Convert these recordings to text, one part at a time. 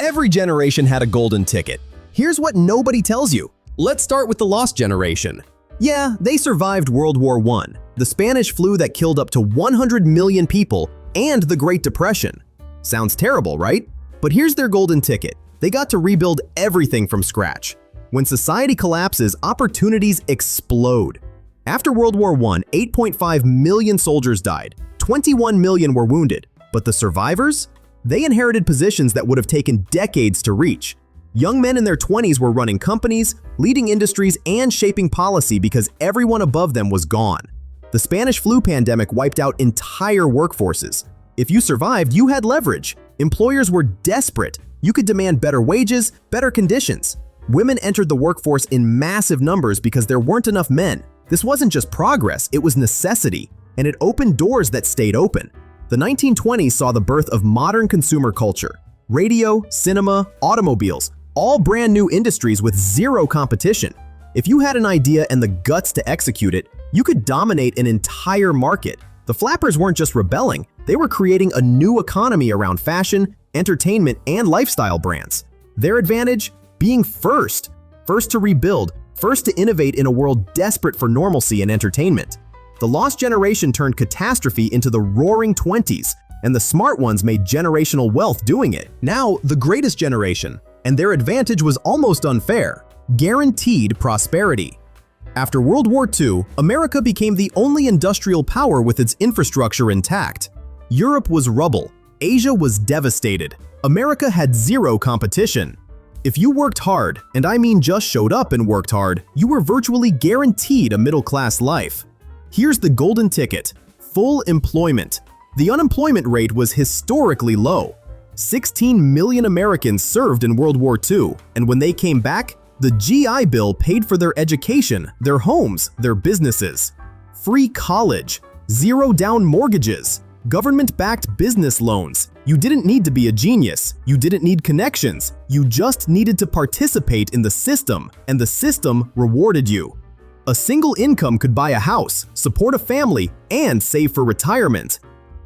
Every generation had a golden ticket. Here's what nobody tells you. Let's start with the lost generation. Yeah, they survived World War I, the Spanish flu that killed up to 100 million people, and the Great Depression. Sounds terrible, right? But here's their golden ticket. They got to rebuild everything from scratch. When society collapses, opportunities explode. After World War I, 8.5 million soldiers died. 21 million were wounded. But the survivors? They inherited positions that would have taken decades to reach. Young men in their 20s were running companies, leading industries, and shaping policy because everyone above them was gone. The Spanish flu pandemic wiped out entire workforces. If you survived, you had leverage. Employers were desperate. You could demand better wages, better conditions. Women entered the workforce in massive numbers because there weren't enough men. This wasn't just progress, it was necessity, and it opened doors that stayed open. The 1920s saw the birth of modern consumer culture. Radio, cinema, automobiles, all brand new industries with zero competition. If you had an idea and the guts to execute it, you could dominate an entire market. The flappers weren't just rebelling, they were creating a new economy around fashion, entertainment, and lifestyle brands. Their advantage? Being first. First to rebuild, first to innovate in a world desperate for normalcy and entertainment. The lost generation turned catastrophe into the roaring 20s, and the smart ones made generational wealth doing it. Now, the greatest generation, and their advantage was almost unfair. Guaranteed prosperity. After World War II, America became the only industrial power with its infrastructure intact. Europe was rubble. Asia was devastated. America had zero competition. If you worked hard, and I mean just showed up and worked hard, you were virtually guaranteed a middle-class life. Here's the golden ticket: full employment. The unemployment rate was historically low. 16 million Americans served in World War II, and when they came back, the GI Bill paid for their education, their homes, their businesses. Free college, zero down mortgages, government-backed business loans. You didn't need to be a genius. You didn't need connections. You just needed to participate in the system, and the system rewarded you. A single income could buy a house, support a family, and save for retirement.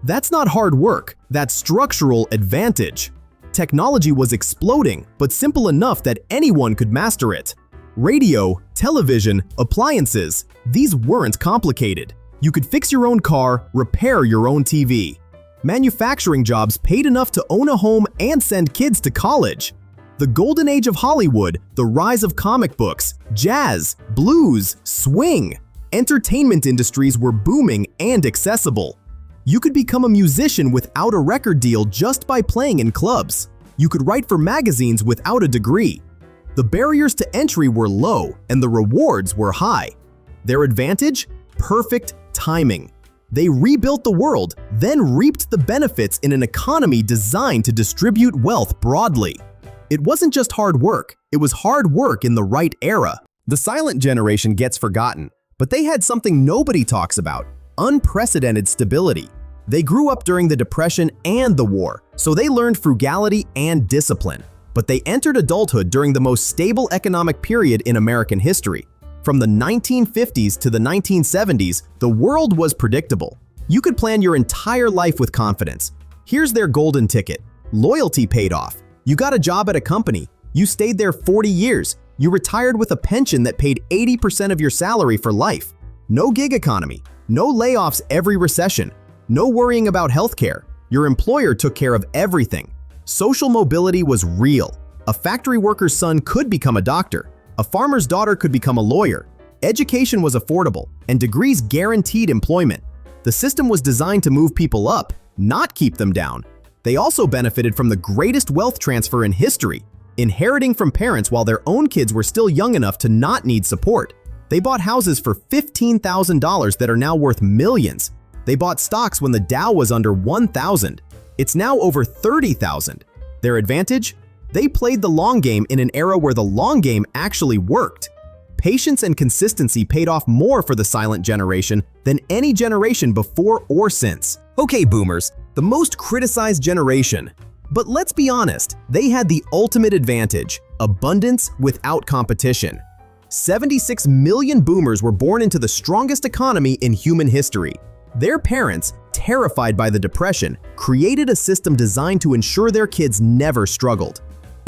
That's not hard work, that's structural advantage. Technology was exploding, but simple enough that anyone could master it. Radio, television, appliances, these weren't complicated. You could fix your own car, repair your own TV. Manufacturing jobs paid enough to own a home and send kids to college. The golden age of Hollywood, the rise of comic books, jazz, blues, swing. Entertainment industries were booming and accessible. You could become a musician without a record deal just by playing in clubs. You could write for magazines without a degree. The barriers to entry were low and the rewards were high. Their advantage? Perfect timing. They rebuilt the world, then reaped the benefits in an economy designed to distribute wealth broadly. It wasn't just hard work, it was hard work in the right era. The silent generation gets forgotten, but they had something nobody talks about: unprecedented stability. They grew up during the Depression and the war, so they learned frugality and discipline. But they entered adulthood during the most stable economic period in American history. From the 1950s to the 1970s, the world was predictable. You could plan your entire life with confidence. Here's their golden ticket: loyalty paid off. You got a job at a company. You stayed there 40 years. You retired with a pension that paid 80% of your salary for life. No gig economy. No layoffs every recession. No worrying about healthcare. Your employer took care of everything. Social mobility was real. A factory worker's son could become a doctor. A farmer's daughter could become a lawyer. Education was affordable, and degrees guaranteed employment. The system was designed to move people up, not keep them down. They also benefited from the greatest wealth transfer in history, inheriting from parents while their own kids were still young enough to not need support. They bought houses for $15,000 that are now worth millions. They bought stocks when the Dow was under 1,000. It's now over 30,000. Their advantage? They played the long game in an era where the long game actually worked. Patience and consistency paid off more for the silent generation than any generation before or since. Okay, boomers, the most criticized generation. But let's be honest, they had the ultimate advantage: abundance without competition. 76 million boomers were born into the strongest economy in human history. Their parents, terrified by the Depression, created a system designed to ensure their kids never struggled.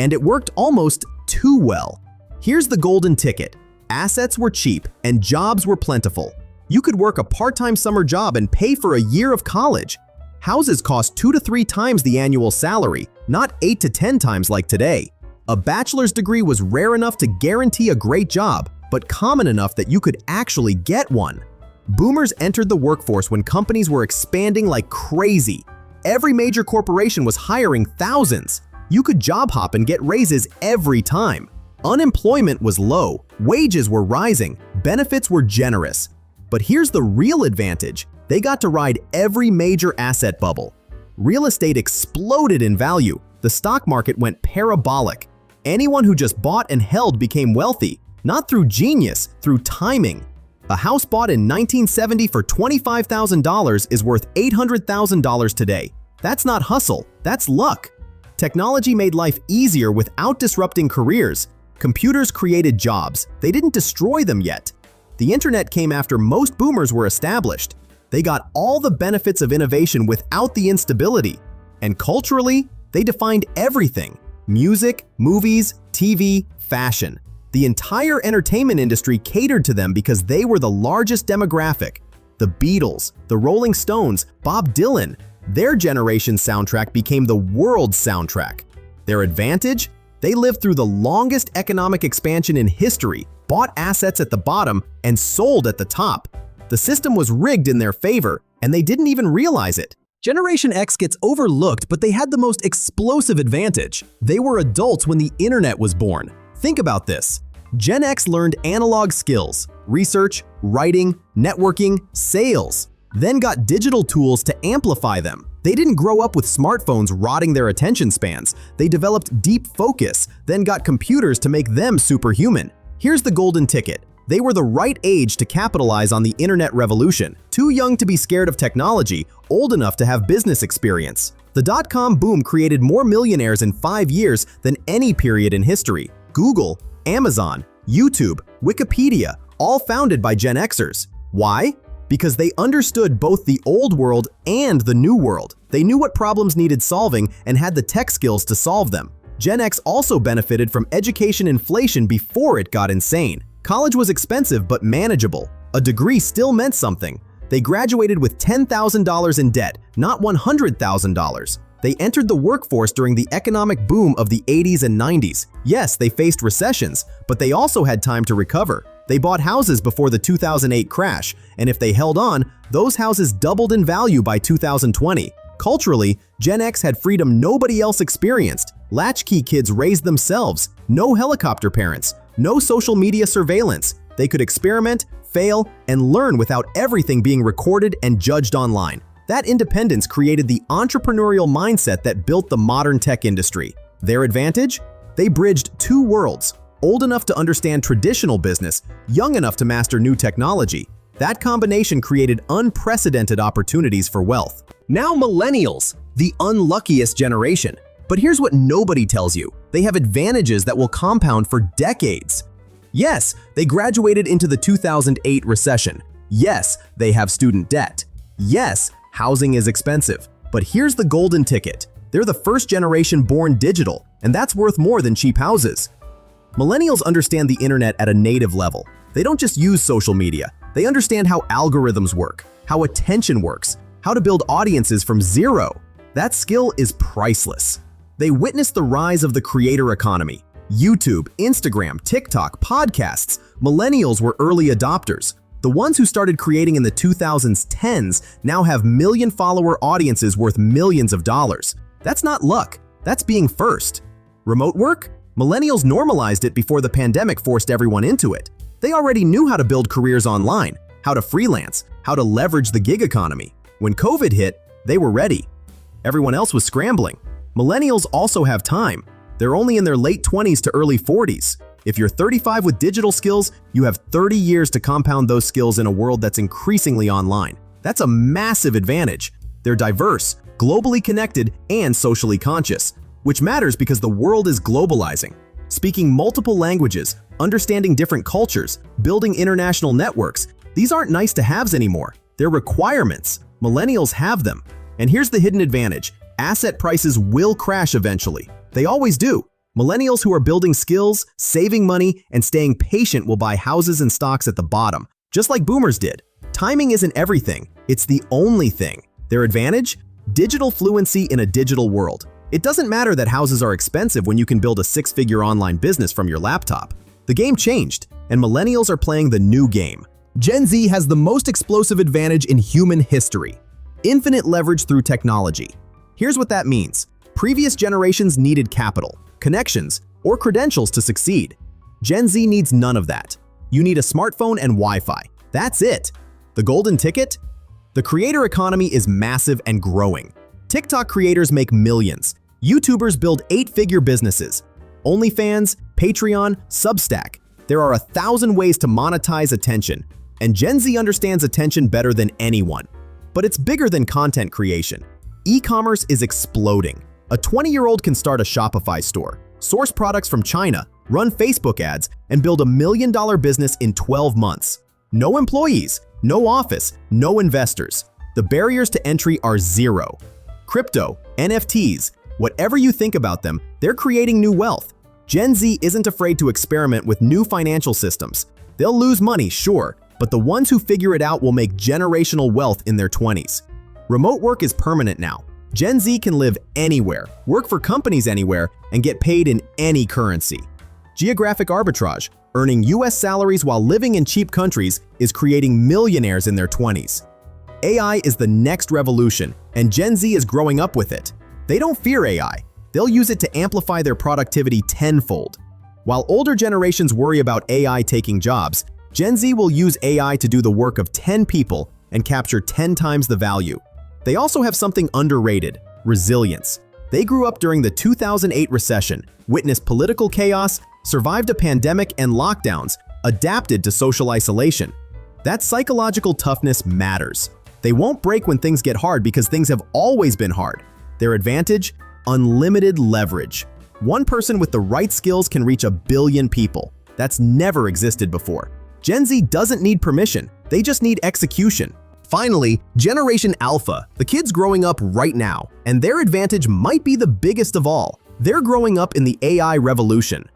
And it worked almost too well. Here's the golden ticket. Assets were cheap and jobs were plentiful. You could work a part-time summer job and pay for a year of college. Houses cost 2 to 3 times the annual salary, not 8 to 10 times like today. A bachelor's degree was rare enough to guarantee a great job, but common enough that you could actually get one. Boomers entered the workforce when companies were expanding like crazy. Every major corporation was hiring thousands. You could job hop and get raises every time. Unemployment was low, wages were rising, benefits were generous. But here's the real advantage. They got to ride every major asset bubble. Real estate exploded in value. The stock market went parabolic. Anyone who just bought and held became wealthy, not through genius, through timing. A house bought in 1970 for $25,000 is worth $800,000 today. That's not hustle, that's luck. Technology made life easier without disrupting careers. Computers created jobs. They didn't destroy them yet. The internet came after most boomers were established. They got all the benefits of innovation without the instability. And culturally, they defined everything: music, movies, TV, fashion. The entire entertainment industry catered to them because they were the largest demographic. The Beatles, the Rolling Stones, Bob Dylan, their generation's soundtrack became the world's soundtrack. Their advantage? They lived through the longest economic expansion in history, bought assets at the bottom, and sold at the top. The system was rigged in their favor, and they didn't even realize it. Generation X gets overlooked, but they had the most explosive advantage. They were adults when the internet was born. Think about this. Gen X learned analog skills, research, writing, networking, sales, then got digital tools to amplify them. They didn't grow up with smartphones rotting their attention spans. They developed deep focus, then got computers to make them superhuman. Here's the golden ticket. They were the right age to capitalize on the internet revolution. Too young to be scared of technology, old enough to have business experience. The dot-com boom created more millionaires in 5 years than any period in history. Google, Amazon, YouTube, Wikipedia, all founded by Gen Xers. Why? Because they understood both the old world and the new world. They knew what problems needed solving and had the tech skills to solve them. Gen X also benefited from education inflation before it got insane. College was expensive but manageable. A degree still meant something. They graduated with $10,000 in debt, not $100,000. They entered the workforce during the economic boom of the 80s and 90s. Yes, they faced recessions, but they also had time to recover. They bought houses before the 2008 crash, and if they held on, those houses doubled in value by 2020. Culturally, Gen X had freedom nobody else experienced. Latchkey kids raised themselves. No helicopter parents. No social media surveillance. They could experiment, fail, and learn without everything being recorded and judged online. That independence created the entrepreneurial mindset that built the modern tech industry. Their advantage? They bridged two worlds. Old enough to understand traditional business, young enough to master new technology. That combination created unprecedented opportunities for wealth. Now Millennials, the unluckiest generation. But here's what nobody tells you. They have advantages that will compound for decades. Yes, they graduated into the 2008 recession. Yes, they have student debt. Yes, housing is expensive. But here's the golden ticket. They're the first generation born digital, and that's worth more than cheap houses. Millennials understand the internet at a native level. They don't just use social media. They understand how algorithms work, how attention works, how to build audiences from zero. That skill is priceless. They witnessed the rise of the creator economy. YouTube, Instagram, TikTok, podcasts. Millennials were early adopters. The ones who started creating in the 2010s now have million-follower audiences worth millions of dollars. That's not luck. That's being first. Remote work? Millennials normalized it before the pandemic forced everyone into it. They already knew how to build careers online, how to freelance, how to leverage the gig economy. When COVID hit, they were ready. Everyone else was scrambling. Millennials also have time. They're only in their late 20s to early 40s. If you're 35 with digital skills, you have 30 years to compound those skills in a world that's increasingly online. That's a massive advantage. They're diverse, globally connected, and socially conscious, which matters because the world is globalizing. Speaking multiple languages, understanding different cultures, building international networks, these aren't nice-to-haves anymore. They're requirements. Millennials have them. And here's the hidden advantage. Asset prices will crash eventually. They always do. Millennials who are building skills, saving money, and staying patient will buy houses and stocks at the bottom, just like boomers did. Timing isn't everything, it's the only thing. Their advantage? Digital fluency in a digital world. It doesn't matter that houses are expensive when you can build a six-figure online business from your laptop. The game changed, and millennials are playing the new game. Gen Z has the most explosive advantage in human history. Infinite leverage through technology. Here's what that means. Previous generations needed capital, connections, or credentials to succeed. Gen Z needs none of that. You need a smartphone and Wi-Fi. That's it. The golden ticket? The creator economy is massive and growing. TikTok creators make millions. YouTubers build 8-figure businesses. OnlyFans, Patreon, Substack. There are 1,000 ways to monetize attention, and Gen Z understands attention better than anyone. But it's bigger than content creation. E-commerce is exploding. A 20-year-old can start a Shopify store, source products from China, run Facebook ads, and build $1 million business in 12 months. No employees, no office, no investors. The barriers to entry are zero. Crypto, NFTs, whatever you think about them, they're creating new wealth. Gen Z isn't afraid to experiment with new financial systems. They'll lose money, sure, but the ones who figure it out will make generational wealth in their 20s. Remote work is permanent now. Gen Z can live anywhere, work for companies anywhere, and get paid in any currency. Geographic arbitrage, earning US salaries while living in cheap countries, is creating millionaires in their 20s. AI is the next revolution, and Gen Z is growing up with it. They don't fear AI. They'll use it to amplify their productivity tenfold. While older generations worry about AI taking jobs, Gen Z will use AI to do the work of 10 people and capture 10 times the value. They also have something underrated: resilience. They grew up during the 2008 recession, witnessed political chaos, survived a pandemic and lockdowns, adapted to social isolation. That psychological toughness matters. They won't break when things get hard because things have always been hard. Their advantage? Unlimited leverage. One person with the right skills can reach 1 billion people. That's never existed before. Gen Z doesn't need permission, they just need execution. Finally, Generation Alpha, the kids growing up right now, and their advantage might be the biggest of all. They're growing up in the AI revolution.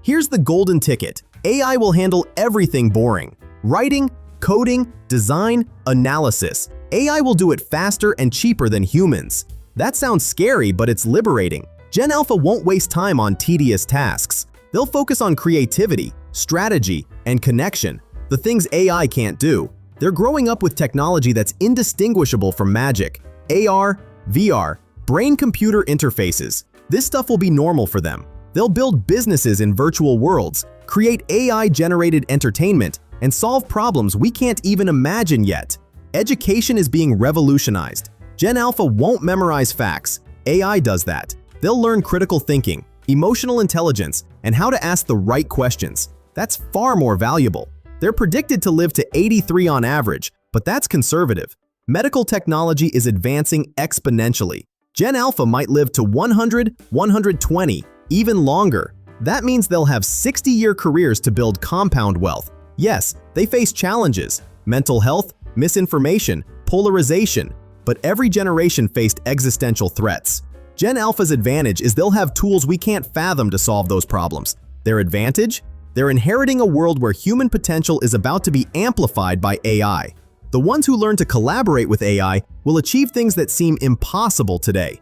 Here's the golden ticket. AI will handle everything boring. Writing, coding, design, analysis. AI will do it faster and cheaper than humans. That sounds scary, but it's liberating. Gen Alpha won't waste time on tedious tasks. They'll focus on creativity, strategy, and connection, the things AI can't do. They're growing up with technology that's indistinguishable from magic. AR, VR, brain-computer interfaces. This stuff will be normal for them. They'll build businesses in virtual worlds, create AI-generated entertainment, and solve problems we can't even imagine yet. Education is being revolutionized. Gen Alpha won't memorize facts. AI does that. They'll learn critical thinking, emotional intelligence, and how to ask the right questions. That's far more valuable. They're predicted to live to 83 on average, but that's conservative. Medical technology is advancing exponentially. Gen Alpha might live to 100, 120, even longer. That means they'll have 60-year careers to build compound wealth. Yes, they face challenges: mental health, misinformation, polarization, but every generation faced existential threats. Gen Alpha's advantage is they'll have tools we can't fathom to solve those problems. Their advantage? They're inheriting a world where human potential is about to be amplified by AI. The ones who learn to collaborate with AI will achieve things that seem impossible today.